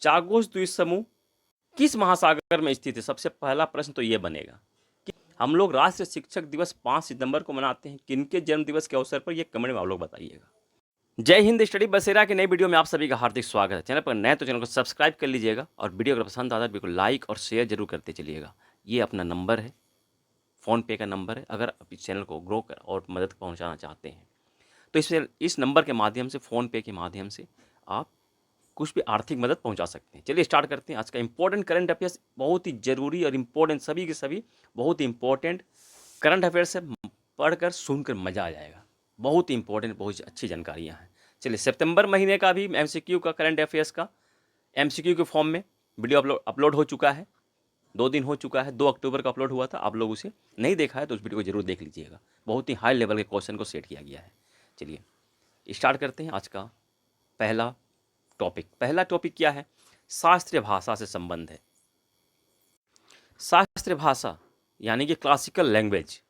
Chagos द्वीप समूह किस महासागर में स्थित है? सबसे पहला प्रश्न तो ये बनेगा कि हम लोग राष्ट्रीय शिक्षक दिवस 5 सितंबर को मनाते हैं, किनके जन्म दिवस के अवसर पर? ये कमेंट में आप लोग बताइएगा। जय हिंद। स्टडी बसेरा की नई वीडियो में आप सभी का हार्दिक स्वागत है। चैनल पर नए तो चैनल को सब्सक्राइब कर लीजिएगा और वीडियो अगर पसंद आता है बिल्कुल लाइक और शेयर जरूर करते चलिएगा। ये अपना नंबर है, फ़ोनपे का नंबर है। अगर आप इस चैनल को ग्रो कर और मदद पहुंचाना चाहते हैं तो इस नंबर के माध्यम से, फ़ोनपे के माध्यम से आप कुछ भी आर्थिक मदद पहुंचा सकते हैं। चलिए स्टार्ट करते हैं। आज का इंपॉर्टेंट करंट अफेयर्स, बहुत ही जरूरी और इम्पोर्टेंट, सभी के सभी बहुत ही इंपॉर्टेंट करंट अफेयर्स है। पढ़कर सुनकर मजा आ जाएगा। बहुत ही इंपॉर्टेंट, बहुत अच्छी जानकारियां हैं। चलिए, सितंबर महीने का भी एमसीक्यू का, करंट अफेयर्स का एमसीक्यू के फॉर्म में वीडियो अपलोड हो चुका है। 2 दिन हो चुका है, 2 अक्टूबर को अपलोड हुआ था। आप लोग उसे नहीं देखा है तो उस वीडियो को जरूर देख लीजिएगा। बहुत ही हाई लेवल के क्वेश्चन को सेट किया गया है। चलिए स्टार्ट करते हैं आज का पहला टॉपिक। पहला टॉपिक क्या है? शास्त्रीय भाषा से संबंध है। शास्त्रीय भाषा यानी कि क्लासिकल लैंग्वेज।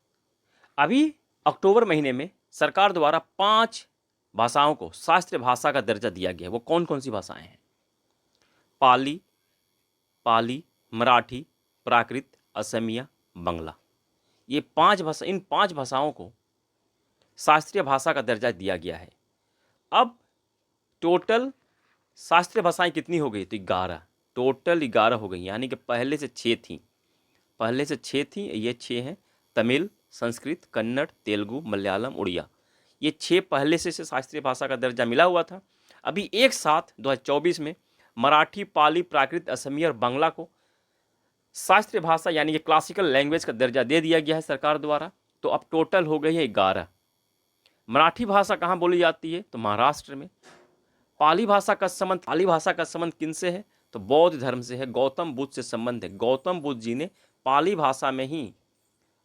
अभी अक्टूबर महीने में सरकार द्वारा 5 भाषाओं को शास्त्रीय भाषा का दर्जा दिया गया है। वो कौन कौन सी भाषाएं हैं? पाली, मराठी, प्राकृत, असमिया, बंगला। ये 5 भाषा, इन 5 भाषाओं को शास्त्रीय भाषा का दर्जा दिया गया है। अब टोटल शास्त्रीय भाषाएं कितनी हो गई? तो 11, टोटल 11 हो गई। यानी कि पहले से 6 थी, ये 6 हैं। तमिल, संस्कृत, कन्नड़, तेलुगु, मलयालम, उड़िया। ये 6 पहले से शास्त्रीय भाषा का दर्जा मिला हुआ था। अभी एक साथ 2024 में मराठी, पाली, प्राकृत, असमिया और बांग्ला को शास्त्रीय भाषा यानी कि क्लासिकल लैंग्वेज का दर्जा दे दिया गया है सरकार द्वारा। तो अब टोटल हो गई है 11। मराठी भाषा कहाँ बोली जाती है? तो महाराष्ट्र में। पाली भाषा का संबंध किनसे है? तो बौद्ध धर्म से है, गौतम बुद्ध से संबंध है। गौतम बुद्ध जी ने पाली भाषा में ही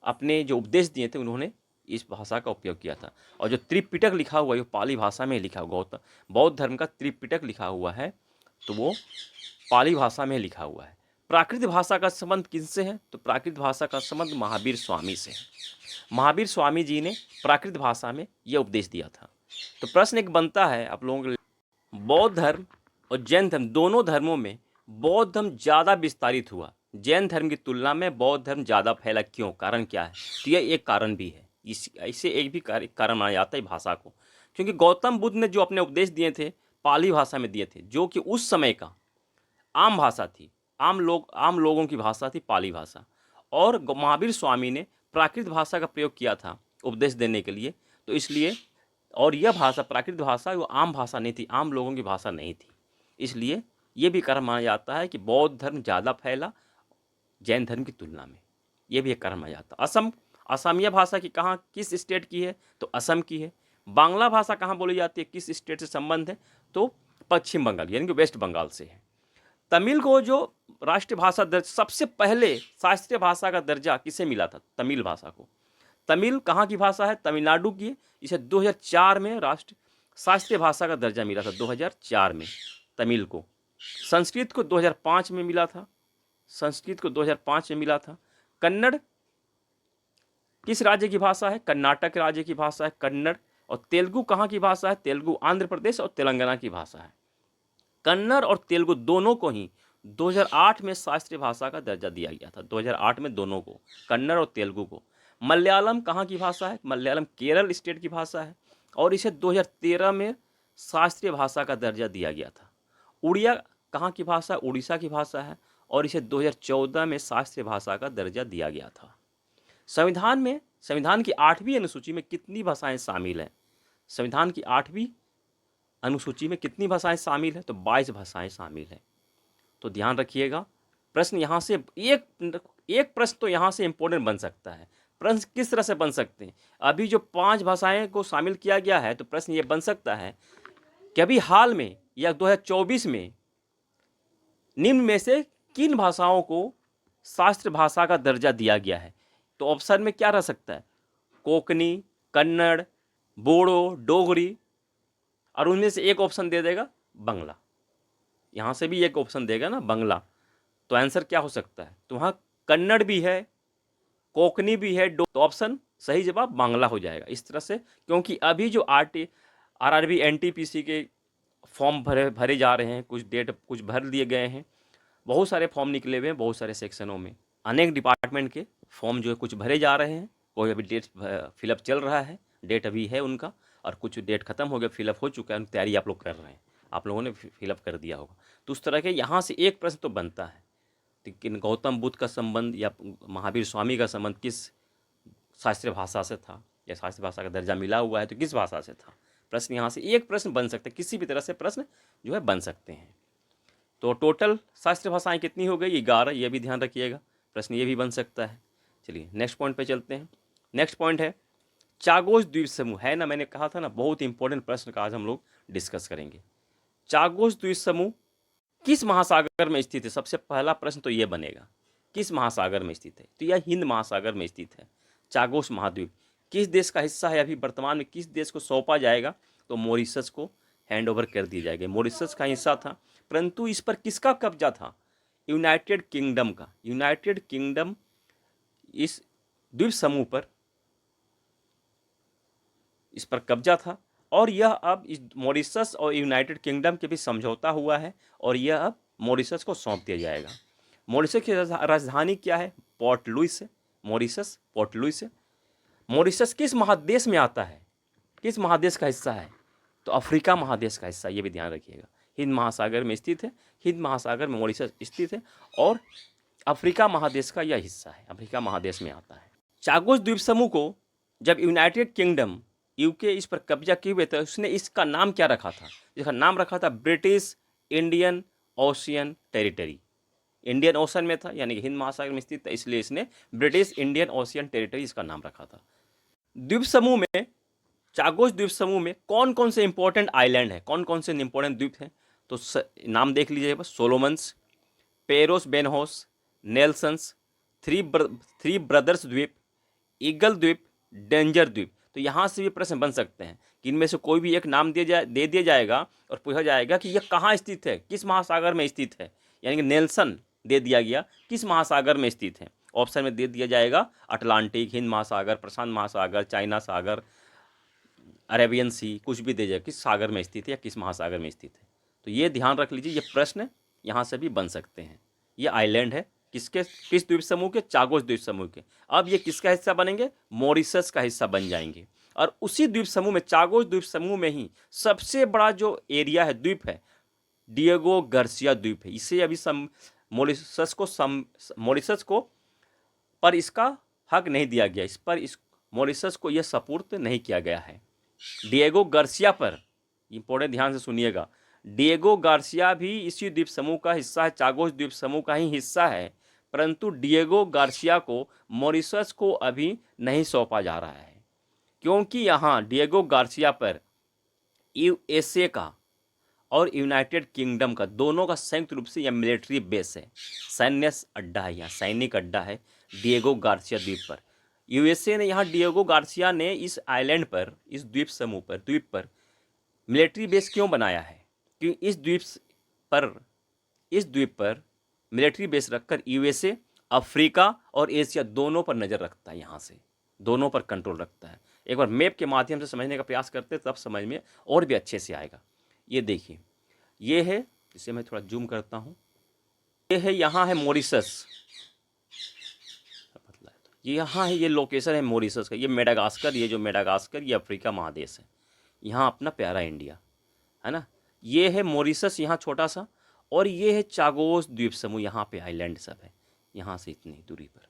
अपने जो उपदेश दिए थे, उन्होंने इस भाषा का उपयोग किया था। और जो त्रिपिटक लिखा हुआ है वो पाली भाषा में लिखा हुआ। गौतम बौद्ध धर्म का त्रिपिटक लिखा हुआ है तो वो पाली भाषा में लिखा हुआ है। प्राकृत भाषा का संबंध किनसे है? तो प्राकृत भाषा का संबंध महावीर स्वामी से है। महावीर स्वामी जी ने प्राकृत भाषा में यह उपदेश दिया था। तो प्रश्न एक बनता है आप लोगों के लिए, बौद्ध धर्म और जैन धर्म, दोनों धर्मों में बौद्ध धर्म ज़्यादा विस्तारित हुआ, जैन धर्म की तुलना में बौद्ध धर्म ज़्यादा फैला, क्यों? कारण क्या है? तो यह एक कारण भी है। इसे एक भी कारण माना जाता है भाषा को, क्योंकि गौतम बुद्ध ने जो अपने उपदेश दिए थे पाली भाषा में दिए थे, जो कि उस समय का आम भाषा थी, आम लोगों की भाषा थी पाली भाषा। और महावीर स्वामी ने प्राकृत भाषा का प्रयोग किया था उपदेश देने के लिए। तो इसलिए, और यह भाषा, प्राकृत भाषा, वो आम भाषा नहीं थी, आम लोगों की भाषा नहीं थी। इसलिए ये भी कारण माना जाता है कि बौद्ध धर्म ज़्यादा फैला जैन धर्म की तुलना में। ये भी एक कारण माना जाता है। असमिया भाषा की कहाँ, किस स्टेट की है? तो असम की है। बांग्ला भाषा कहाँ बोली जाती है, किस स्टेट से संबंध है? तो पश्चिम बंगाल यानी कि वेस्ट बंगाल से है। तमिल को जो राष्ट्रीय भाषा दर्ज, सबसे पहले शास्त्रीय भाषा का दर्जा किसे मिला था? तमिल भाषा को। तमिल कहाँ की भाषा है? तमिलनाडु की है। इसे 2004 में शास्त्रीय भाषा का दर्जा मिला था, 2004 में तमिल को। संस्कृत को 2005 में मिला था। कन्नड़ किस राज्य की भाषा है? कर्नाटक राज्य की भाषा है कन्नड़। और तेलुगु कहाँ की भाषा है? तेलुगु आंध्र प्रदेश और तेलंगाना की भाषा है। कन्नड़ और तेलुगु दोनों को ही 2008 में शास्त्रीय भाषा का दर्जा दिया गया था। 2008 में दोनों को, कन्नड़ और तेलुगु को। मलयालम कहाँ की भाषा है? मलयालम केरल स्टेट की भाषा है और इसे 2013 में शास्त्रीय भाषा का दर्जा दिया गया था। उड़िया कहाँ की भाषा? उड़ीसा की भाषा है और इसे 2014 में शास्त्रीय भाषा का दर्जा दिया गया था। संविधान की 8वीं अनुसूची में कितनी भाषाएं शामिल हैं? संविधान की 8वीं अनुसूची में कितनी भाषाएं शामिल है? तो 22 भाषाएं शामिल हैं। तो ध्यान रखिएगा। प्रश्न यहाँ से एक प्रश्न तो यहाँ से इंपॉर्टेंट बन सकता है। प्रश्न किस तरह से बन सकते हैं? अभी जो 5 भाषाएं को शामिल किया गया है, तो प्रश्न ये बन सकता है कि अभी हाल में या 2024 में निम्न में से किन भाषाओं को शास्त्रीय भाषा का दर्जा दिया गया है? तो ऑप्शन में क्या रह सकता है? कोंकणी, कन्नड़, बोडो, डोगरी, और उनमें से एक ऑप्शन दे देगा बंगला। यहाँ से भी एक ऑप्शन देगा ना, बंगला। तो आंसर क्या हो सकता है? तो वहाँ कन्नड़ भी है, कोंकणी भी है, तो ऑप्शन सही जवाब बांग्ला हो जाएगा। इस तरह से, क्योंकि अभी जो आरआरबी एनटीपीसी के फॉर्म भरे भरे जा रहे हैं, कुछ भर दिए गए हैं, बहुत सारे फॉर्म निकले हुए हैं, बहुत सारे सेक्शनों में अनेक डिपार्टमेंट के फॉर्म जो है कुछ भरे जा रहे हैं। कोई अभी डेट फिलअप चल रहा है, डेट अभी है उनका, और कुछ डेट ख़त्म हो गया, फिलअप हो चुका है, उनकी तैयारी आप लोग कर रहे हैं, आप लोगों ने फिलअप कर दिया होगा। तो उस तरह के यहाँ से एक प्रश्न तो बनता है कि गौतम बुद्ध का संबंध या महावीर स्वामी का संबंध किस शास्त्रीय भाषा से था, या शास्त्रीय भाषा का दर्जा मिला हुआ है तो किस भाषा से था। प्रश्न यहाँ से एक प्रश्न बन सकता है, किसी भी तरह से प्रश्न जो है बन सकते हैं। तो टोटल शास्त्रीय भाषाएं कितनी हो गई? 11, ये भी ध्यान रखिएगा, प्रश्न ये भी बन सकता है। चलिए नेक्स्ट पॉइंट पे चलते हैं। नेक्स्ट पॉइंट है चागोस द्वीप समूह, है ना, मैंने कहा था ना, बहुत इंपॉर्टेंट प्रश्न का आज हम लोग डिस्कस करेंगे। चागोस द्वीप समूह किस महासागर में स्थित है? सबसे पहला प्रश्न तो ये बनेगा, किस महासागर में स्थित है? तो यह हिंद महासागर में स्थित है। चागोस महाद्वीप किस देश का हिस्सा है? अभी वर्तमान में किस देश को सौंपा जाएगा? तो मॉरिशस को हैंड ओवर कर दी जाएगी। मॉरिशस का हिस्सा था, परंतु इस पर किसका कब्जा था? यूनाइटेड किंगडम का। यूनाइटेड किंगडम इस द्वीप समूह पर, इस पर कब्जा था, और यह अब इस मॉरिशस और यूनाइटेड किंगडम के बीच समझौता हुआ है, और यह अब मॉरिशस को सौंप दिया जाएगा। मॉरिशस की राजधानी क्या है? पोर्ट लुइस है। मॉरिशस पोर्ट लुइस है। मॉरिशस किस महादेश में आता है? किस महादेश का हिस्सा है? तो अफ्रीका महादेश का हिस्सा, ये भी ध्यान रखिएगा। हिंद महासागर में स्थित है, हिंद महासागर में मॉरिशस स्थित है, और अफ्रीका महादेश का यह हिस्सा है, अफ्रीका महादेश में आता है। चागोस द्वीप समूह को जब यूनाइटेड किंगडम यूके इस पर कब्जा किए हुए थे, उसने इसका नाम क्या रखा था? इसका नाम रखा था British Indian ocean territory. Indian ocean में था, यानी कि हिंद महासागर में स्थित था, इसलिए इसने ब्रिटिश इंडियन ओशियन टेरिटरी इसका नाम रखा था। द्वीप समूह में, चागोस द्वीप समूह में कौन कौन से इंपॉर्टेंट आइलैंड है, कौन कौन से इंपॉर्टेंट द्वीप हैं? तो नाम देख लीजिए बस। सोलोमन्स, पेरोस बेनहोस, नेल्सन्स, थ्री ब्रदर्स द्वीप, ईगल द्वीप, डेंजर द्वीप। तो यहाँ से भी प्रश्न बन सकते हैं कि इनमें से कोई भी एक नाम दे दिया जाएगा और पूछा जाएगा कि यह कहाँ स्थित है, किस महासागर में स्थित है। यानी कि नेल्सन दे दिया गया, किस महासागर में स्थित है? ऑप्शन में दे दिया जाएगा अटलांटिक, हिंद महासागर, प्रशांत महासागर, चाइना सागर, अरेबियन सी, कुछ भी दे जाए, किस सागर में स्थित है या किस महासागर में स्थित है। तो ये ध्यान रख लीजिए, ये प्रश्न यहाँ से भी बन सकते हैं। ये आइलैंड है किसके, किस द्वीप समूह के? चागोस द्वीप समूह के। अब ये किसका हिस्सा बनेंगे? मॉरिशस का हिस्सा बन जाएंगे। और उसी द्वीप समूह में, चागोस द्वीप समूह में ही सबसे बड़ा जो एरिया है, द्वीप है, डिएगो गार्सिया द्वीप है। इसे अभी मॉरिशस को पर इसका हक नहीं दिया गया, इस पर इस मॉरिशस को यह सपुर्द नहीं किया गया है। डिएगो गार्सिया पर, इंपॉर्टेंट ध्यान से सुनिएगा, डिएगो गार्सिया भी इसी द्वीप समूह का हिस्सा है, चागोस द्वीप समूह का ही हिस्सा है, परंतु डिएगो गार्सिया को मॉरिशस को अभी नहीं सौंपा जा रहा है, क्योंकि यहाँ डिएगो गार्सिया पर यूएसए का और यूनाइटेड किंगडम का दोनों का संयुक्त रूप से यह मिलिट्री बेस है, सैन्य अड्डा है, यहाँ सैनिक अड्डा है डिएगो गार्सिया द्वीप पर। यूएसए ने यहाँ डिएगो गार्सिया ने इस आइलैंड पर, इस द्वीप समूह पर, द्वीप पर मिलिट्री बेस क्यों बनाया है? क्योंकि इस द्वीप पर मिलिट्री बेस रखकर यूएसए अफ्रीका और एशिया दोनों पर नज़र रखता है, यहाँ से दोनों पर कंट्रोल रखता है। एक बार मैप के माध्यम से समझने का प्रयास करते तब समझ में और भी अच्छे से आएगा। ये देखिए, ये है, इसे मैं थोड़ा जूम करता हूँ, ये है, यहाँ है मॉरिशस, ये यहाँ है, ये लोकेशन है मॉरिशस का। ये मेडागास्कर, ये जो मेडागास्कर, ये अफ्रीका महादेश है, यहाँ अपना प्यारा इंडिया है ना। ये है मॉरिशस, यहाँ छोटा सा, और ये है चागोस द्वीप समूह, यहाँ पे आइलैंड सब है, यहाँ से इतनी दूरी पर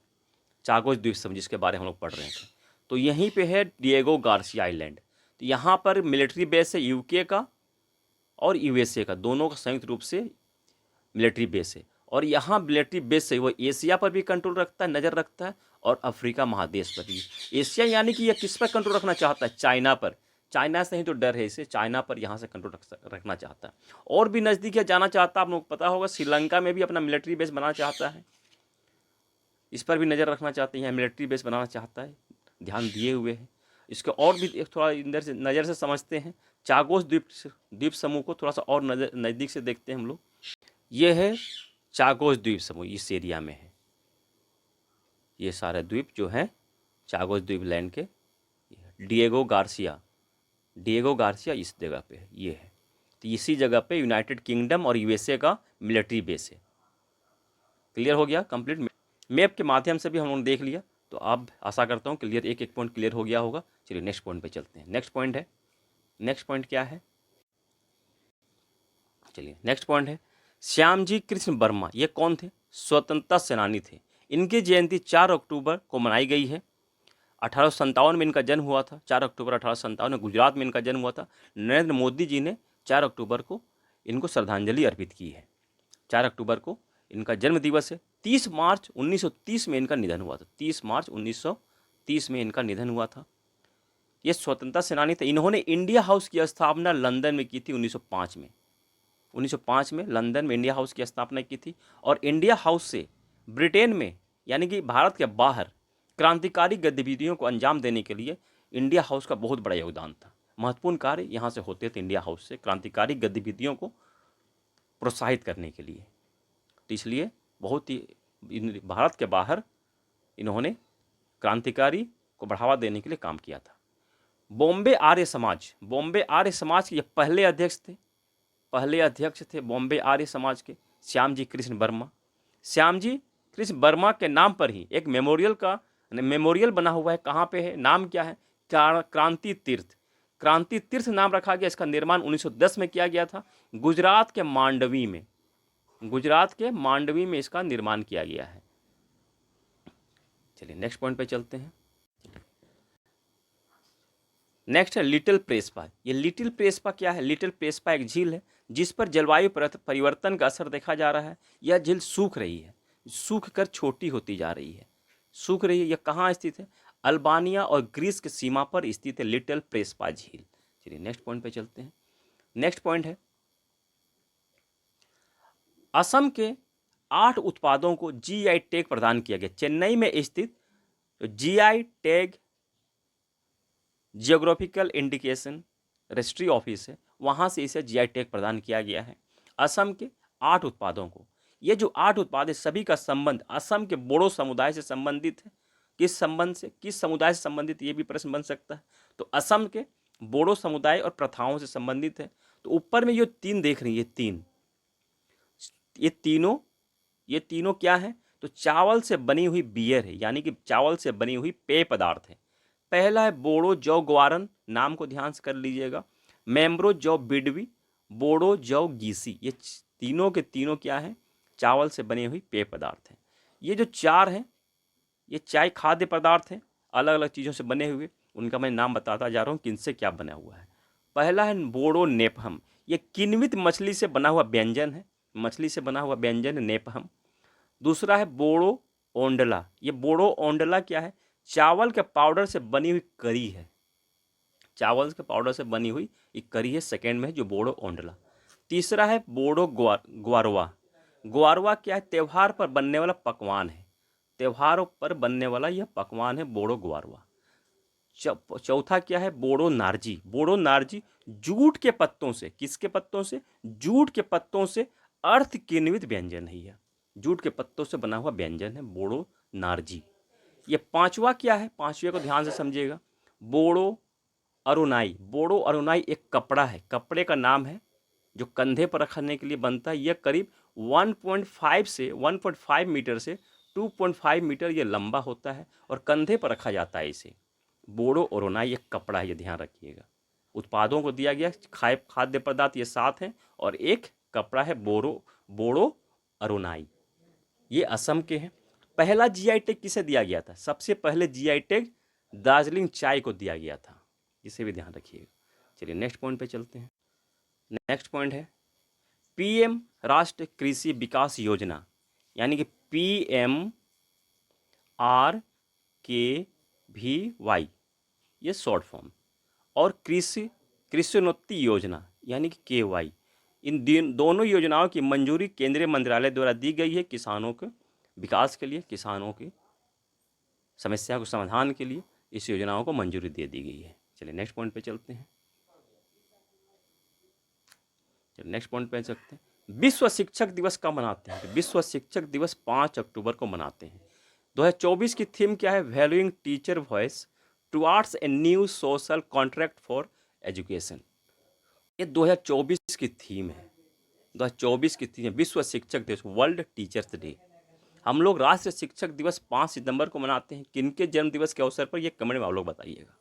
चागोस द्वीप समूह जिसके बारे में हम लोग पढ़ रहे थे। तो यहीं पे है डिएगो गार्सिया आइलैंड। तो यहाँ पर मिलिट्री बेस है यूके का और यूएसए का, दोनों का संयुक्त रूप से मिलिट्री बेस है। और यहाँ मिलिट्री बेस है वो एशिया पर भी कंट्रोल रखता है, नज़र रखता है, और अफ्रीका महादेश पर भी। एशिया यानी कि यह किस पर कंट्रोल रखना चाहता है? चाइना पर। चाइना से ही तो डर है इसे, चाइना पर यहाँ से कंट्रोल रखना चाहता है, और भी नज़दीक जाना चाहता है। आप लोग पता होगा श्रीलंका में भी अपना मिलिट्री बेस बनाना चाहता है, इस पर भी नज़र रखना चाहते हैं, मिलिट्री बेस बनाना चाहता है, ध्यान दिए हुए है। इसको और भी एक थोड़ा नज़र से समझते हैं, चागोस द्वीप समूह को थोड़ा सा और नज़दीक से देखते हैं हम लोग। ये है चागोस द्वीप समूह, इस एरिया में है, ये सारे द्वीप जो हैं चागोस द्वीप लैंड के। डिएगो गार्सिया इस जगह पे है, ये है। तो इसी जगह पे यूनाइटेड किंगडम और यूएसए का मिलिट्री बेस है। क्लियर हो गया कंप्लीट। मैप के माध्यम से भी हम लोगों ने देख लिया, तो अब आशा करता हूँ क्लियर, एक एक पॉइंट क्लियर हो गया होगा। चलिए नेक्स्ट पॉइंट पे चलते हैं। नेक्स्ट पॉइंट क्या है, चलिए नेक्स्ट पॉइंट है श्यामजी कृष्ण वर्मा। ये कौन थे? स्वतंत्रता सेनानी थे। इनकी जयंती 4 अक्टूबर को मनाई गई है। 1857 में इनका जन्म हुआ था। 4 अक्टूबर 1857 में गुजरात में इनका जन्म हुआ था। नरेंद्र मोदी जी ने 4 अक्टूबर को इनको श्रद्धांजलि अर्पित की है। 4 अक्टूबर को इनका जन्म दिवस है। 30 मार्च 1930 में इनका निधन हुआ था। 30 मार्च 1930 में इनका निधन हुआ था। ये स्वतंत्रता सेनानी थे। इन्होंने इंडिया हाउस की स्थापना लंदन में की थी 1905 में। 1905 में लंदन में इंडिया हाउस की स्थापना की थी। और इंडिया हाउस से ब्रिटेन में यानी कि भारत के बाहर क्रांतिकारी गतिविधियों को अंजाम देने के लिए इंडिया हाउस का बहुत बड़ा योगदान था। महत्वपूर्ण कार्य यहाँ से होते थे इंडिया हाउस से क्रांतिकारी गतिविधियों को प्रोत्साहित करने के लिए। तो इसलिए बहुत ही भारत के बाहर इन्होंने क्रांतिकारी को बढ़ावा देने के लिए काम किया था। बॉम्बे आर्य समाज के ये पहले अध्यक्ष थे बॉम्बे आर्य समाज के, श्यामजी कृष्ण वर्मा। श्यामजी कृष्ण वर्मा के नाम पर ही एक मेमोरियल बना हुआ है। कहाँ पे है, नाम क्या है? क्रांति तीर्थ नाम रखा गया। इसका निर्माण 1910 में किया गया था। गुजरात के मांडवी में इसका निर्माण किया गया है। चलिए नेक्स्ट पॉइंट पे चलते हैं। नेक्स्ट है लिटिल प्रेसपा। ये लिटिल प्रेसपा क्या है? लिटिल प्रेसपा एक झील है जिस पर जलवायु परिवर्तन का असर देखा जा रहा है। यह झील सूख रही है, सूख कर छोटी होती जा रही है, सूख रही है। यह कहाँ स्थित है? अल्बानिया और ग्रीस की सीमा पर स्थित है लिटिल प्रेसपा झील। चलिए नेक्स्ट पॉइंट पे चलते हैं। नेक्स्ट पॉइंट है असम के 8 उत्पादों को जीआई टैग प्रदान किया गया। चेन्नई में स्थित GI tag geographical indication registry office है, वहाँ से इसे जीआई टैग प्रदान किया गया है। असम के 8 उत्पादों को, ये जो 8 उत्पाद है सभी का संबंध असम के बोडो समुदाय से संबंधित है। किस समुदाय से संबंधित, ये भी प्रश्न बन सकता है। तो असम के बोडो समुदाय और प्रथाओं से संबंधित है। तो ऊपर में ये 3 देख रही है, ये तीनों क्या है? तो चावल से बनी हुई बियर है, यानी कि चावल से बनी हुई पेय पदार्थ है। पहला है बोडो जौ ग्वारन, नाम को ध्यान से कर लीजिएगा। मैम्ब्रो जौ बिडवी, बोडो जौ गीसी, ये तीनों के तीनों क्या है? चावल से बनी हुई पेय पदार्थ हैं। ये जो 4 हैं ये चाय खाद्य पदार्थ हैं, अलग अलग चीज़ों से बने हुए। उनका मैं नाम बताता जा रहा हूँ किनसे क्या बना हुआ है। पहला है बोडो नेपहम, ये किण्वित मछली से बना हुआ व्यंजन है, नेपहम। दूसरा है बोडो ओंडला, ये बोडो ओंडला क्या है? चावल के पाउडर से बनी हुई करी है, करी है। सेकेंड में है जो बोडो ओंडला। तीसरा है बोडो ग्वारवा क्या है? त्योहार पर बनने वाला पकवान है, यह पकवान है बोडो ग्वारवा। चौथा क्या है? बोडो नार्जी जूट के पत्तों से, किसके पत्तों से? जूट के पत्तों से अर्थ किण्वित व्यंजन है। यह जूट के पत्तों से बना हुआ व्यंजन है बोडो नार्जी। ये पांचवा क्या है? पांचवे को ध्यान से समझिएगा। बोडो अरुनाई एक कपड़ा है, कपड़े का नाम है जो कंधे पर रखने के लिए बनता है। यह करीब 1.5 मीटर से 2.5 मीटर ये लंबा होता है और कंधे पर रखा जाता है इसे। बोडो अरुनाई एक कपड़ा है, ये ध्यान रखिएगा। उत्पादों को दिया गया खाद्य पदार्थ ये 7 हैं और एक कपड़ा है बोडो अरुनाई। ये असम के हैं। पहला जीआई टैग किसे दिया गया था? सबसे पहले जीआई टैग दार्जिलिंग चाय को दिया गया था, इसे भी ध्यान रखिएगा। चलिए नेक्स्ट पॉइंट पे चलते हैं। नेक्स्ट पॉइंट है पीएम राष्ट्रीय कृषि विकास योजना, यानी कि PMRKVY, ये शॉर्ट फॉर्म। और कृषिोन्नति योजना यानी कि KY, इन दोनों योजनाओं की मंजूरी केंद्रीय मंत्रालय द्वारा दी गई है किसानों के विकास के लिए, किसानों की समस्या को समाधान के लिए इस योजनाओं को मंजूरी दे दी गई है। चलिए नेक्स्ट पॉइंट पे चलते हैं। विश्व शिक्षक दिवस कब मनाते हैं? विश्व शिक्षक दिवस 5 अक्टूबर को मनाते हैं। 2024 की थीम क्या है? Valuing teacher voice towards a new social contract for education. ये 2024 की थीम है। 2024 की थीम है विश्व शिक्षक दिवस, वर्ल्ड टीचर्स डे। हम लोग राष्ट्रीय शिक्षक दिवस 5 सितंबर को मनाते हैं। किनके जन्म दिवस के अवसर पर, ये कमेंट में आप लोग बताइएगा।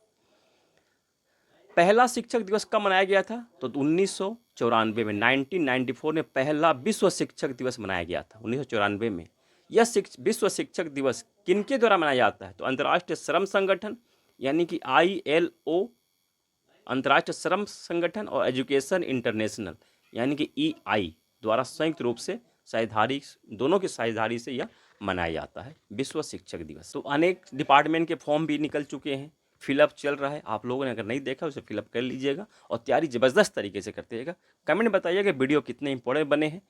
पहला शिक्षक दिवस कब मनाया गया था? तो 1994 में, 1994 में पहला विश्व शिक्षक दिवस मनाया गया था, 1994 में। यह विश्व शिक्षक दिवस किनके द्वारा मनाया जाता है? तो अंतर्राष्ट्रीय श्रम संगठन यानी कि ILO, अंतर्राष्ट्रीय श्रम संगठन, और एजुकेशन इंटरनेशनल यानी कि EI द्वारा संयुक्त रूप से साझेदारी, दोनों की साझेदारी से यह मनाया जाता है विश्व शिक्षक दिवस। तो अनेक डिपार्टमेंट के फॉर्म भी निकल चुके हैं, फिलअप चल रहा है। आप लोगों ने अगर नहीं देखा उसे फिलअप कर लीजिएगा और तैयारी ज़बरदस्त तरीके से करते कमेंट बताइएगा वीडियो कितने इंपॉर्टेंट बने हैं।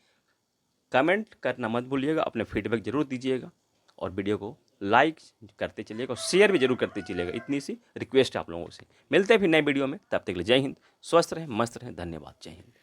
कमेंट करना मत भूलिएगा, अपने फीडबैक जरूर दीजिएगा और वीडियो को लाइक करते चलिएगा और शेयर भी जरूर करते चलिएगा। इतनी सी रिक्वेस्ट है आप लोगों से। मिलते हैं फिर नए वीडियो में, तब तक के लिए जय हिंद, स्वस्थ रहें, मस्त रहें, धन्यवाद, जय हिंद।